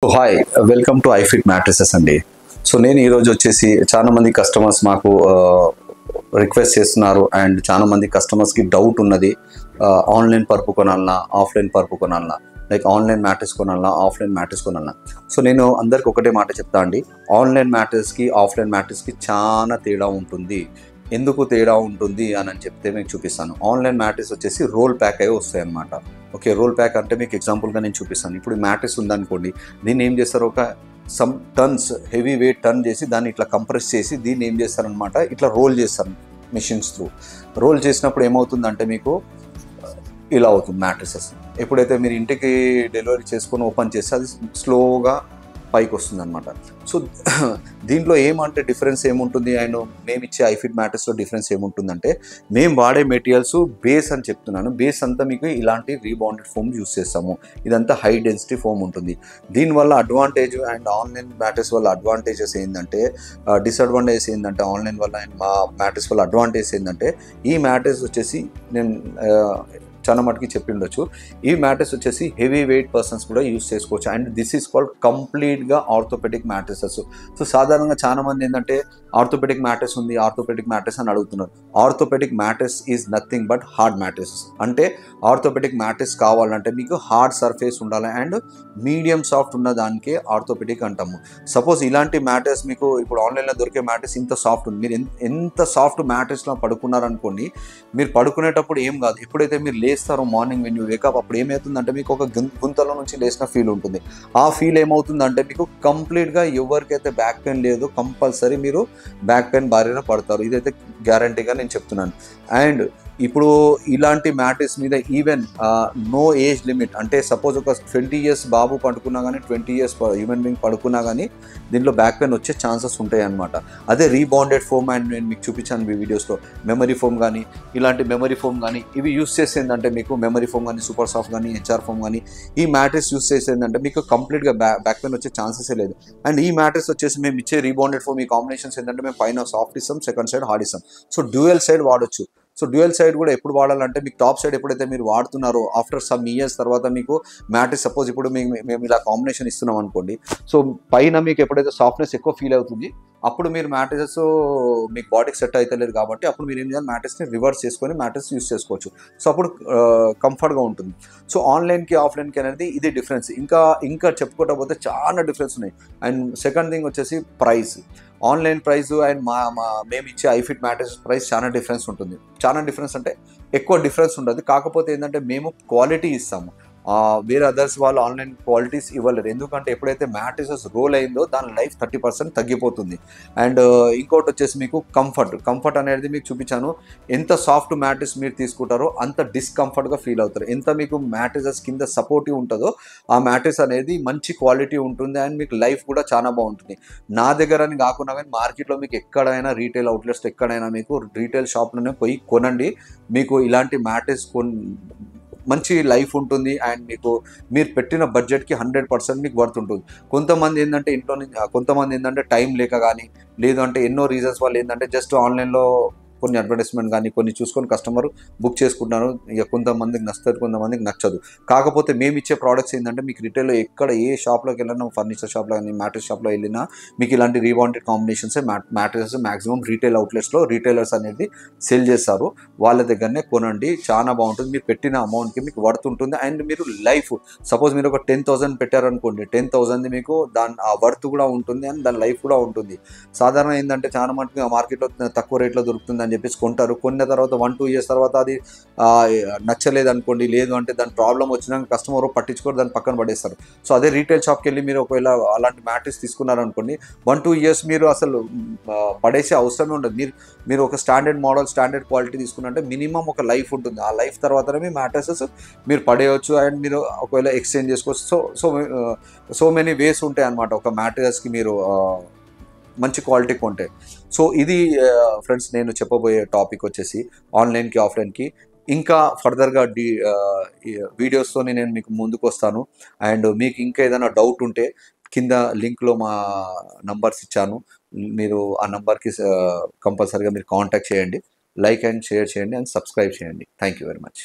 Hi welcome to ఐఫిట్ mattresses అండి. So నేను ఈరోజు వచ్చేసి చాలా మంది కస్టమర్స్ మాకు రిక్వెస్ట్ చేస్తున్నారు అండ్ చాలా మంది కస్టమర్స్కి డౌట్ ఉన్నది. ఆన్లైన్ పరుపు కొనాలన్నా ఆఫ్లైన్ పరుపు కొనాలన్నా, లైక్ ఆన్లైన్ మ్యాట్రెస్ కొనాలన్నా ఆఫ్లైన్ మ్యాట్రెస్ కొనాలన్నా. సో నేను అందరికి ఒకటే మాట చెప్తా అండి, ఆన్లైన్ మ్యాట్రెస్కి ఆఫ్లైన్ మ్యాట్రెస్కి చాలా తేడా ఉంటుంది. ఎందుకు తేడా ఉంటుంది అని చెప్తే మీకు చూపిస్తాను. ఆన్లైన్ మ్యాట్రెస్ వచ్చేసి రోల్ ప్యాక్ అయ్యి వస్తాయి అన్నమాట. ఓకే, రోల్ ప్యాక్ అంటే మీకు ఎగ్జాంపుల్గా నేను చూపిస్తాను. ఇప్పుడు మ్యాట్రెస్ ఉందనుకోండి, దీన్ని ఏం చేస్తారు, ఒక some turns heavy weight turn చేసి దాన్ని ఇట్లా కంప్రెస్ చేసి దీన్ని ఏం చేస్తారనమాట, ఇట్లా రోల్ చేస్తారు మిషన్స్ త్రూ. రోల్ చేసినప్పుడు ఏమవుతుందంటే మీకు ఇలా అవుతుంది మ్యాట్రెసెస్. ఎప్పుడైతే మీరు ఇంటికి డెలివరీ చేసుకొని ఓపెన్ చేస్తే అది స్లోగా పైకి వస్తుంది అనమాట. సో దీంట్లో ఏమంటే డిఫరెన్స్ ఏముంటుంది అండ్ మేము ఇచ్చే ఐఫిట్ మ్యాట్రెస్లో డిఫరెన్స్ ఏముంటుందంటే, మేము వాడే మెటీరియల్స్ బేస్ అని చెప్తున్నాను. బేస్ అంతా మీకు ఇలాంటి రీబాండెడ్ ఫోమ్ యూస్ చేస్తాము. ఇదంతా హై డెన్సిటీ ఫోమ్ ఉంటుంది. దీనివల్ల అడ్వాంటేజ్ అండ్ ఆన్లైన్ మ్యాట్రెస్ వల్ల అడ్వాంటేజెస్ ఏంటంటే, డిసడ్వాంటేజెస్ ఏంటంటే, ఆన్లైన్ వల్ల అండ్ మా మ్యాట్రెస్ వల్ల అడ్వాంటేజ్ ఏంటంటే, ఈ మ్యాట్రెస్ వచ్చేసి నేను చాలా మటుకి చెప్పి ఉండొచ్చు, ఈ మ్యాట్రెస్ వచ్చేసి హెవీ వెయిట్ పర్సన్స్ కూడా యూస్ చేసుకోవచ్చు. అండ్ దిస్ ఈస్ కాల్డ్ కంప్లీట్గా ఆర్థోపెడిక్ మ్యాట్రెసెస్. సో సాధారణంగా చాలా మంది ఏంటంటే ఆర్థోపెడిక్ మ్యాట్రెస్ ఉంది, ఆర్థోపెడిక్ మ్యాట్రెస్ అని అడుగుతున్నారు. Orthopaedic mattress is nothing but hard mattress. అంటే ఆర్థోపెడిక్ మ్యాట్రెస్ కావాలంటే మీకు హార్డ్ సర్ఫేస్ ఉండాలి అండ్ మీడియం సాఫ్ట్ ఉన్న దానికే ఆర్థోపెడిక్ అంటాము. సపోజ్ ఇలాంటి మ్యాట్రెస్ మీకు ఇప్పుడు ఆన్లైన్లో దొరికే మ్యాట్రెస్ ఇంత సాఫ్ట్ ఉంది, మీరు ఎంత సాఫ్ట్ మ్యాట్రెస్లో పడుకున్నారనుకోండి, మీరు పడుకునేటప్పుడు ఏం కాదు. ఎప్పుడైతే మీరు లేస్తారో మార్నింగ్ వెన్ యూ వేకప్, అప్పుడు ఏమవుతుందంటే మీకు ఒక గుంతలో నుంచి లేచిన ఫీల్ ఉంటుంది. ఆ ఫీల్ ఏమవుతుందంటే మీకు కంప్లీట్గా ఎవరికైతే బ్యాక్ పెయిన్ లేదో కంపల్సరీ మీరు బ్యాక్ పెయిన్ బారిన పడతారు. ఇదైతే గ్యారంటీగా నేను చెప్తున్నాను. అండ్ ఇప్పుడు ఇలాంటి మ్యాట్రెస్ మీద ఈవెన్ నో ఏజ్ లిమిట్, అంటే సపోజ్ ఒక 20 years బాబు పడుకున్నా కానీ, 20 years హ్యూమన్ బీయింగ్ పడుకున్నా కానీ దీంట్లో బ్యాక్ పెయిన్ వచ్చే ఛాన్సెస్ ఉంటాయి అన్నమాట. అదే రీబాండెడ్ ఫోమ్ అండ్ నేను మీకు చూపించాను ఈ వీడియోస్లో, మెమరీ ఫోమ్ కానీ, ఇలాంటి మెమరీ ఫోమ్ కానీ ఇవి యూస్ చేసేందంటే మీకు మెమరీ ఫోమ్ కానీ, సూపర్ సాఫ్ట్ కానీ, హెచ్ఆర్ ఫోమ్ కానీ ఈ మ్యాట్రెస్ యూస్ చేసేందంటే మీకు కంప్లీట్గా బ్యాక్ పెయిన్ వచ్చే ఛాన్సెసే లేదు. అండ్ ఈ మ్యాట్రెస్ వచ్చేసి మేము ఇచ్చే రీబాండెడ్ ఫోమ్ ఈ కాంబినేషన్స్ ఏంటంటే, మేము పైన సాఫ్ట్ ఇస్తాం, సెకండ్ సైడ్ హార్డ్ ఇస్తాం. సో డ్యూయల్ సైడ్ వాడొచ్చు. సో డ్యూయల్ సైడ్ కూడా ఎప్పుడు వాడాలంటే, మీకు టాప్ సైడ్ ఎప్పుడైతే మీరు వాడుతున్నారో ఆఫ్టర్ సమ్ ఇయర్స్ తర్వాత మీకు మ్యాట్రెస్ సపోజ్ ఇప్పుడు మేము ఇలా కాంబినేషన్ ఇస్తున్నాం అనుకోండి, సో పైన మీకు ఎప్పుడైతే సాఫ్ట్నెస్ ఎక్కువ ఫీల్ అవుతుంది, అప్పుడు మీరు మ్యాట్రెసెస్ మీకు బాడీకి సెట్ అయితే లేదు కాబట్టి అప్పుడు మీరు ఏం చేయాలి, మ్యాట్రెస్ని రివర్స్ చేసుకొని మ్యాట్రెస్ యూస్ చేసుకోవచ్చు. సో అప్పుడు కంఫర్ట్గా ఉంటుంది. సో ఆన్లైన్కి ఆఫ్లైన్కి అనేది ఇది డిఫరెన్స్. ఇంకా చెప్పుకోవటం పోతే చాలా డిఫరెన్స్ ఉన్నాయి. అండ్ సెకండ్ థింగ్ వచ్చేసి ప్రైస్. ఆన్లైన్ ప్రైస్ అండ్ మేము ఇచ్చే ఐఫిట్ మ్యాట్రెస్ ప్రైస్ చాలా డిఫరెన్స్ ఉంటుంది. చాలా డిఫరెన్స్ అంటే ఎక్కువ డిఫరెన్స్ ఉండదు. కాకపోతే ఏంటంటే మేము క్వాలిటీ ఇస్తాము, వేరే అదర్స్ వాళ్ళు ఆన్లైన్ క్వాలిటీస్ ఇవ్వలేరు. ఎందుకంటే ఎప్పుడైతే మ్యాట్రెసెస్ రోల్ అయిందో దాని లైఫ్ 30% తగ్గిపోతుంది. అండ్ ఇంకోటి వచ్చేసి మీకు కంఫర్ట్ అనేది మీకు చూపించాను. ఎంత సాఫ్ట్ మ్యాట్రెస్ మీరు తీసుకుంటారో అంత డిస్కంఫర్ట్గా ఫీల్ అవుతారు. ఎంత మీకు మ్యాట్రెసెస్ కింద సపోర్టివ్ ఉంటుందో ఆ మ్యాట్రెస్ అనేది మంచి క్వాలిటీ ఉంటుంది అండ్ మీకు లైఫ్ కూడా చాలా బాగుంటుంది. నా దగ్గర అని కాకుండా కానీ మార్కెట్లో మీకు ఎక్కడైనా రీటైల్ అవుట్లెట్స్ ఎక్కడైనా మీకు రీటైల్ షాప్లోనే పోయి కొనండి. మీకు ఇలాంటి మ్యాట్రెస్ మంచి లైఫ్ ఉంటుంది అండ్ మీకు మీరు పెట్టిన బడ్జెట్కి 100% మీకు వర్త్ ఉంటుంది. కొంతమంది ఏంటంటే కొంతమంది ఏంటంటే టైం లేక కానీ, లేదు అంటే ఎన్నో రీజన్స్ వాళ్ళు ఏంటంటే జస్ట్ ఆన్లైన్లో కొన్ని అడ్వర్టైజ్మెంట్ కానీ కొన్ని చూసుకొని కస్టమర్ బుక్ చేసుకుంటున్నారు. ఇక కొంతమందికి నచ్చుతుంది, కొంతమందికి నచ్చదు. కాకపోతే మేము ఇచ్చే ప్రోడక్ట్స్ ఏంటంటే మీకు రిటైల్లో ఎక్కడ ఏ షాప్లోకి వెళ్ళినా, ఫర్నిచర్ షాప్లో కానీ మ్యాట్రెస్ షాప్లో వెళ్ళినా మీకు ఇలాంటి rebranded combinations mattresses maximum retail అవుట్లెట్స్లో రీటైలర్స్ అనేది సేల్ చేస్తారు. వాళ్ళ దగ్గరనే కొనండి, చాలా బాగుంటుంది. మీరు పెట్టిన అమౌంట్కి మీకు వర్త్ ఉంటుంది. అండ్ మీరు లైఫ్ సపోజ్ మీరు ఒక 10,000 పెట్టారనుకోండి, 10,000 మీకు ఆ వర్త్ కూడా ఉంటుంది అండ్ దాని లైఫ్ కూడా ఉంటుంది. సాధారణ ఏంటంటే చాలా మటుకు మార్కెట్లో తక్కువ రేట్లో దొరుకుతుంది అని చెప్పేసి కొంటారు. కొన్న తర్వాత 1-2 years తర్వాత అది నచ్చలేదు అనుకోండి, లేదు అంటే దాని ప్రాబ్లం వచ్చినాక కస్టమర్ పట్టించుకొని దాన్ని పక్కన పడేస్తారు. సో అదే రీటైల్ షాప్కి వెళ్ళి మీరు ఒకవేళ అలాంటి మ్యాట్రెస్ తీసుకున్నారనుకోండి, 1-2 years మీరు అసలు పడేసే అవసరమే ఉండదు. మీరు ఒక స్టాండర్డ్ మోడల్, స్టాండర్డ్ క్వాలిటీ తీసుకున్నంటే మినిమం ఒక లైఫ్ ఉంటుంది. ఆ లైఫ్ తర్వాతనే మీ మ్యాట్రెసెస్ మీరు పడేయచ్చు అండ్ మీరు ఒకవేళ ఎక్స్చేంజ్ చేసుకోవచ్చు. సో మెనీ వేస్ ఉంటాయి అన్నమాట ఒక మ్యాట్రెస్కి మీరు మంచి క్వాలిటీ కొంటే. సో ఇది ఫ్రెండ్స్ నేను చెప్పబోయే టాపిక్ వచ్చేసి ఆన్లైన్కి ఆఫ్లైన్కి. ఇంకా ఫర్దర్గా వీడియోస్తో నేను మీకు ముందుకు వస్తాను. అండ్ మీకు ఇంకా ఏదైనా డౌట్ ఉంటే కింద లింక్లో మా నంబర్స్ ఇచ్చాను, మీరు ఆ నంబర్కి కంపల్సరీగా మీరు కాంటాక్ట్ చేయండి. లైక్ అండ్ షేర్ చేయండి అండ్ సబ్స్క్రైబ్ చేయండి. Thank you very much.